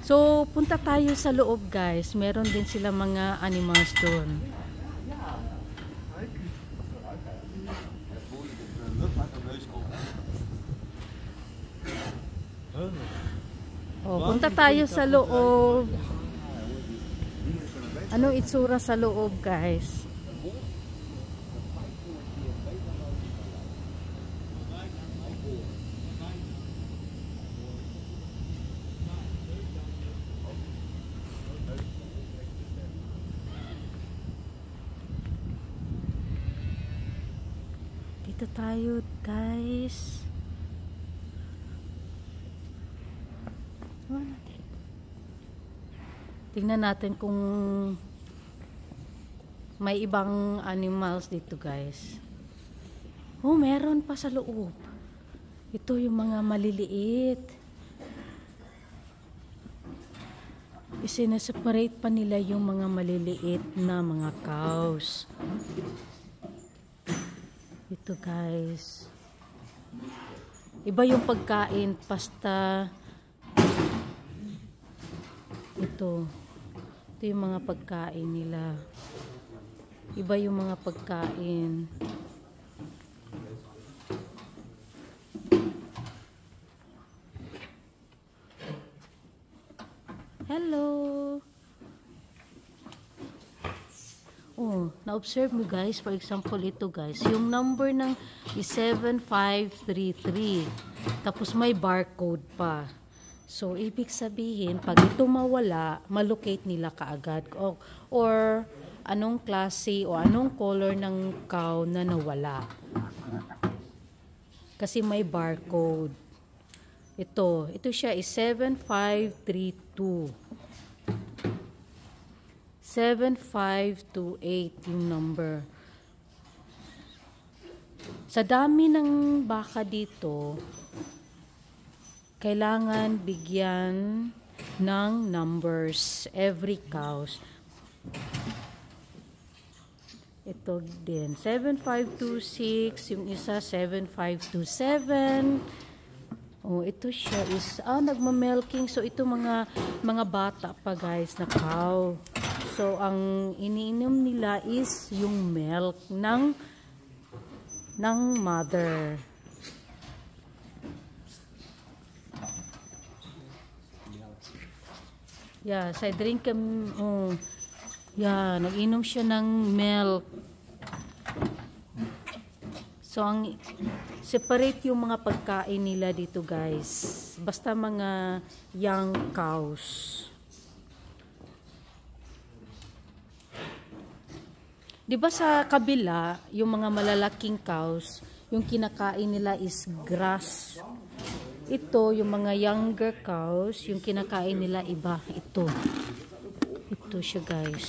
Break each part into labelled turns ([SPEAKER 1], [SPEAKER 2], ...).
[SPEAKER 1] So, punta tayo sa loob, guys. Meron din sila mga animals doon. Oh, punta tayo sa loob. Anong itsura sa loob, guys? Dito tayo, guys. Tingnan natin kung may ibang animals dito, guys. Oh, meron pa sa loob. Ito yung mga maliliit. Isineseparate pa nila yung mga maliliit na mga cows. Ito, guys. Iba yung pagkain, basta ito yung mga pagkain nila. Iba yung mga pagkain. Hello. Oh, na-observe mo, guys, for example, ito, guys, yung number ng is 7533. Tapos may barcode pa. So, ibig sabihin, pag ito mawala, malocate nila kaagad. Or anong klase o anong color ng cow na nawala. Kasi may barcode. Ito siya is 7532. 7528 yung number. Sa dami ng baka dito, kailangan bigyan ng numbers every cows. Ito din 7526, yung isa 7527. Oh, ito siya is nagma-milking. So ito mga bata pa, guys, na cow. So ang iniinom nila is yung milk ng mother. Yeah, sa drink yeah, nag-inom siya ng milk. So ang separate yung mga pagkain nila dito, guys. Basta mga young cows. Di ba sa kabila, yung mga malalaking cows, yung kinakain nila is grass. Ito, yung mga younger cows, yung kinakain nila iba. Ito siya, guys.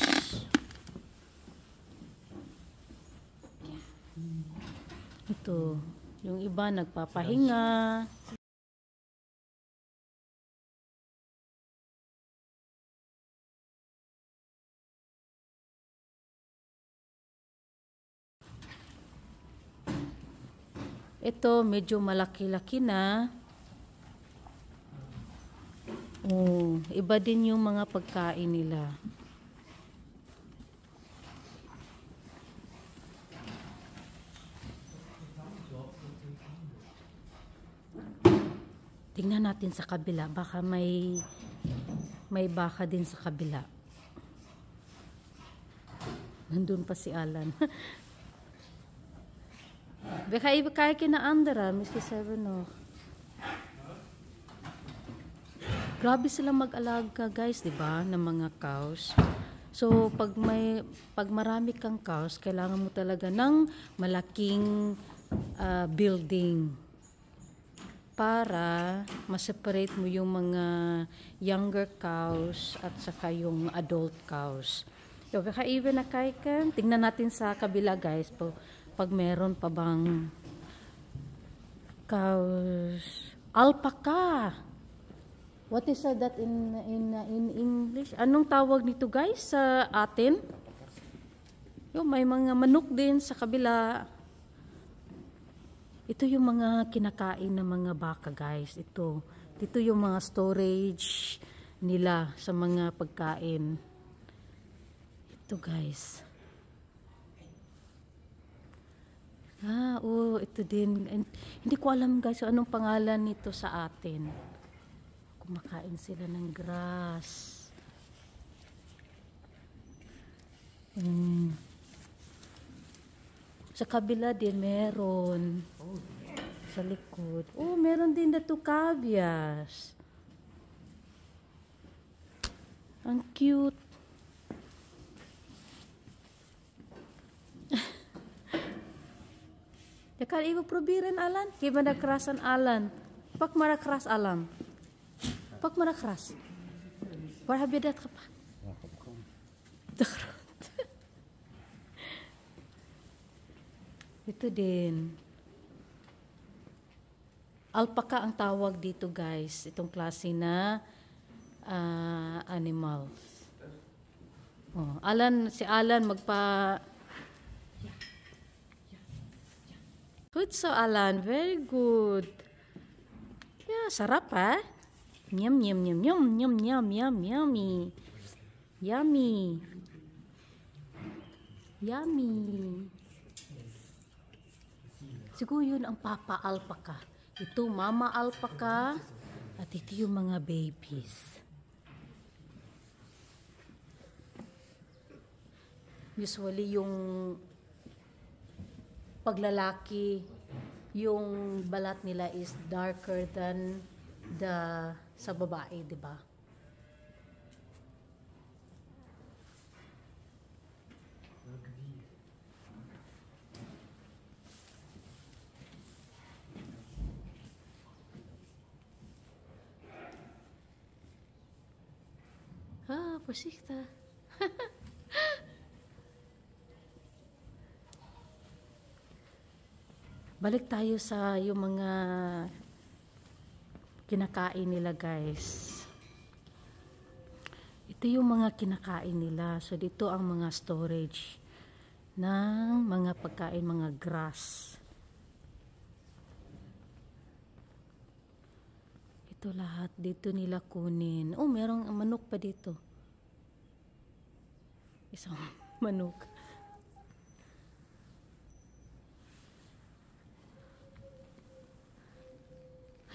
[SPEAKER 1] Ito, yung iba nagpapahinga. Ito, medyo malaki-laki na. Oh, iba din yung mga pagkain nila. Tingnan natin sa kabila, baka may baka din sa kabila. Nandun pa si Alan. Baka kaya kina andra, Mr. Seveno. Grabe sila mag-alaga, guys, 'di ba, ng mga cows. So pag marami kang cows, kailangan mo talaga ng malaking building para ma-separate mo yung mga younger cows at saka yung adult cows. So baka even na kay kan, tingnan natin sa kabila, guys, pag meron pa bang cows. Alpaca. What is that in English? Anong tawag nito guys sa atin? Yung may mga manok din sa kabila. Ito yung mga kinakain ng mga baka guys. Dito yung mga storage nila sa mga pagkain. Ito guys. Ito din. And, hindi ko alam guys anong pangalan nito sa atin. Kumakain sila ng grass. Sa kabila din meron. Sa likod. Meron din na tukabyas. Ang cute. Yakan ibu probiran Alan. Gimana kerasan Alan? Pak mara keras Alan. Pak mara keras. Waar heb je dat gepakt? De grond. Ito din. Alpaca ang tawag dito guys. Itong klase na animals. Si Alan Good so Alan, very good. Yeah, sarap ha? Yum yum yum yum yum yum yum yummy. Yummy. Yummy. Siguro yun ang papa alpaca. Ito mama alpaca at ito yung mga babies. Usually yung paglalaki, yung balat nila is darker than sa babae, di ba? Voorzichtig. Balik tayo sa yung mga kinakain nila guys. Ito yung mga kinakain nila. So dito ang mga storage ng mga pagkain, mga grass. Ito lahat dito nila kunin. Merong manok pa dito. Isang manok.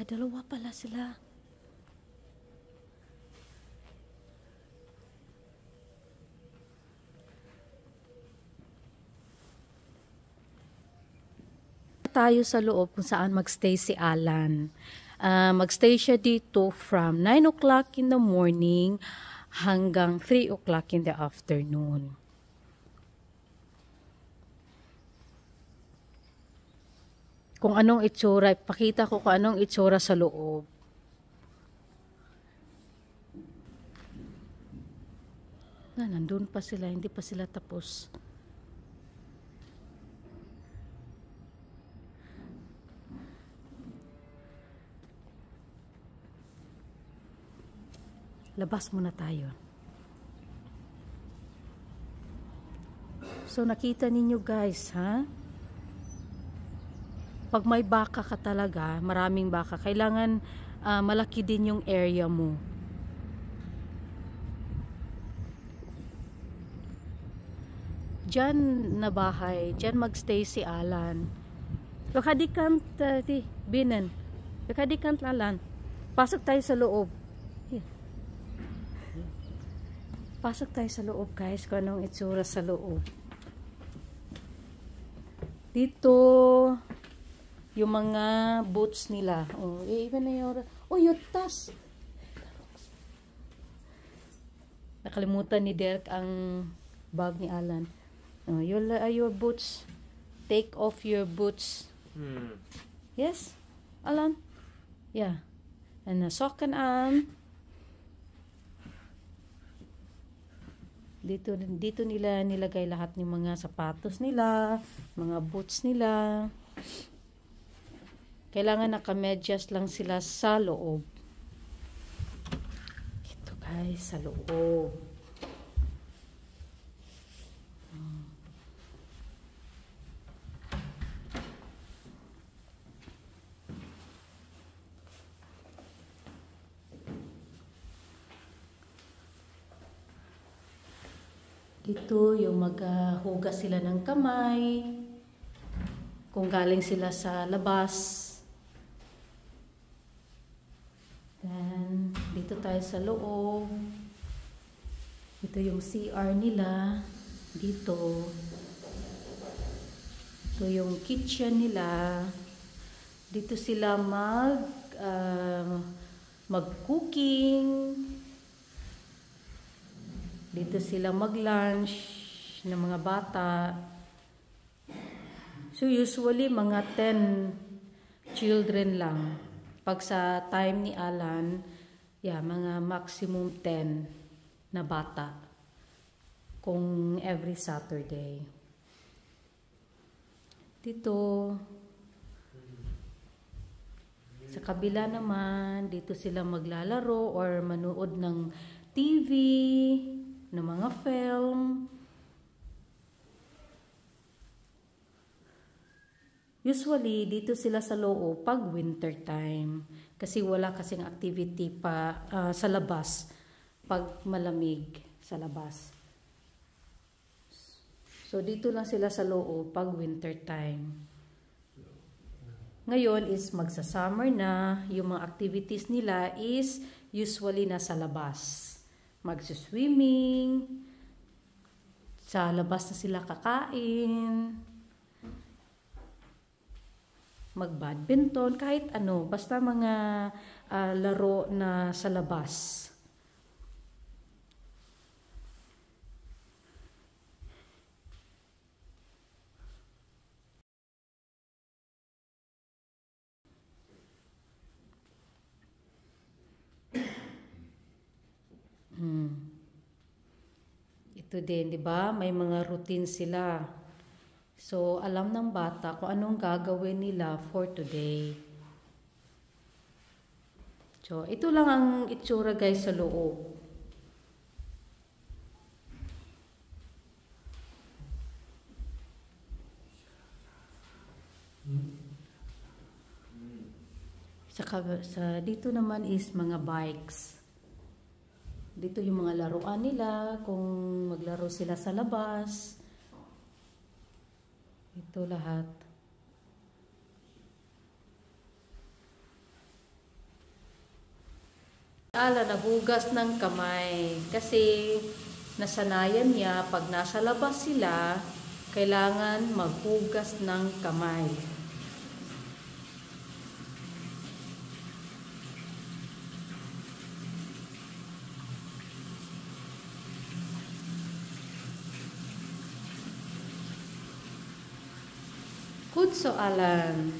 [SPEAKER 1] Dalawa pala sila. Tayo sa loob kung saan magstay si Alan. Magstay siya dito from 9 o'clock in the morning hanggang 3 o'clock in the afternoon. Kung anong itsura, pakita ko kung anong itsura sa loob. Nandun pa sila, hindi pa sila tapos. Labas muna tayo. So nakita ninyo guys, ha? Pag may baka ka talaga, maraming baka, kailangan malaki din yung area mo. Diyan na bahay, diyan magstay si Alan. Lokadikant binnen. Lokadikant Alan. Pasok tayo sa loob. Pasok tayo sa loob guys, kung anong itsura sa loob. Dito yung mga boots nila. Even na yung yung tas. Nakalimutan ni Derek ang bag ni Alan. Your boots. Take off your boots. Yes, Alan? Yeah. And sock and arm. Dito nila nilagay lahat ng mga sapatos nila, mga boots nila. Kailangan nakamedyas lang sila sa loob. guys sa loob. Dito yung maghugas sila ng kamay kung galing sila sa labas. Then, dito tayo sa loob. Ito yung CR nila. Dito. Ito yung kitchen nila. Dito sila mag-cooking. Dito sila mag-lunch ng mga bata. So, usually, mga 10 children lang. Pag sa time ni Alan, mga maximum 10 na bata. Kung every Saturday. Dito, sa kabila naman, dito sila maglalaro or manood ng TV, ng mga film. Usually, dito sila sa loob pag winter time. Kasi wala kasing activity pa sa labas pag malamig sa labas. So, dito lang sila sa loob pag winter time. Ngayon is magsa-summer na. Yung mga activities nila is usually nasa labas. Magsuswimming, sa labas na sila kakain, mag-badminton, kahit ano, basta mga laro na sa labas. Ito din, di ba? May mga routine sila. So, alam ng bata kung anong gagawin nila for today. So, ito lang ang itsura guys sa loob. Dito naman is mga bikes. Dito yung mga laruan nila, kung maglaro sila sa labas. Ito lahat. Ala, naghugas ng kamay. Kasi nasanayan niya, pag nasa labas sila, kailangan maghugas ng kamay. Good so, Alan.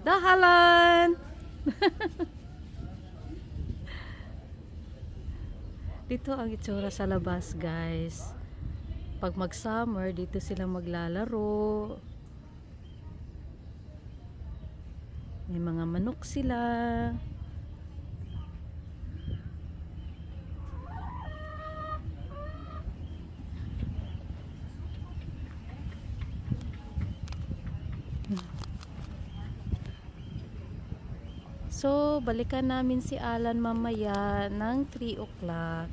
[SPEAKER 1] Dahalan! Dito ang itsura sa labas, guys. Pag mag-summer, dito sila maglalaro. May mga manok sila. So, balikan namin si Alan mamaya ng 3 o'clock.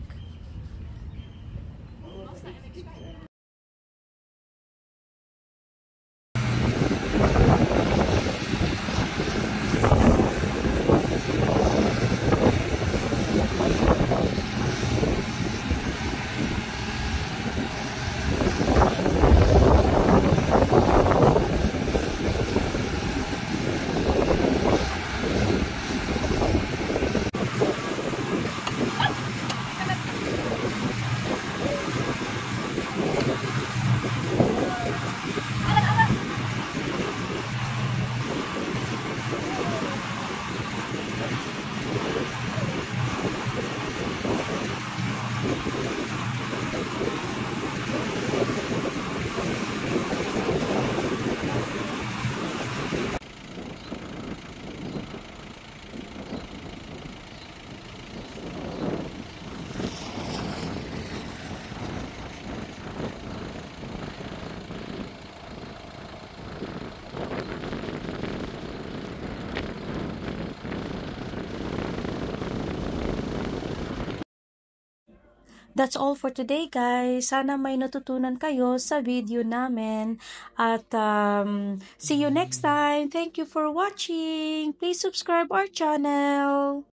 [SPEAKER 2] That's all for today, guys. Sana may natutunan kayo sa video namin. At see you next time. Thank you for watching. Please subscribe our channel.